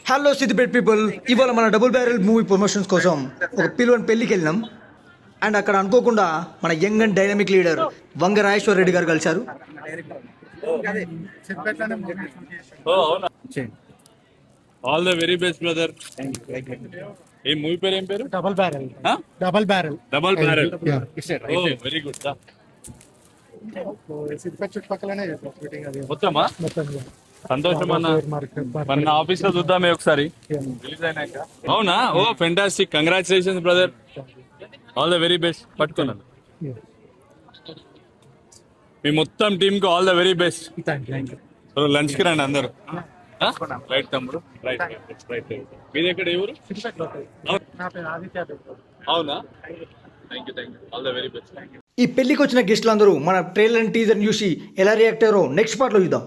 Hello Siddipet people, ఇవాళ మన double barrel movie promotions కోసం ఒక పిలువని పెళ్ళికి వెళ్ళినాం. అండ్ అక్కడ అనుకోకుండా మన young and dynamic leader Vanga Rajeshwar Reddy garu కలిశారు. All the very best brother. ఏ మూవీ పేరు ఏం పేరు? Double barrel. Double barrel. Oh very good. Siddipet చుట్టుపక్కలనే షూటింగ్ అది మొత్తమా? సంతోషం అన్న. మన ఆఫీస్ లో చూద్దామే ఒకసారి రిలీజ్ అయినాక. అవునా? Oh fantastic, congratulations brother. All the very best. పట్టుకున్నాను మీ మొత్తం టీమ్ కు all the very best. Lunch కి రండి అందరు. రైట్ తమ్ముడు, రైట్ రైట్. మీది ఎక్కడ ఎవరు? అవునా? Thank you all the very best. ఈ పెళ్లికి వచ్చిన గెస్టులు అందరూ మన ట్రైలర్ అండ్ టీజర్ చూసి ఎలా రియాక్ట్ అయ్యారో నెక్స్ట్ పార్ట్ లో చూద్దాం.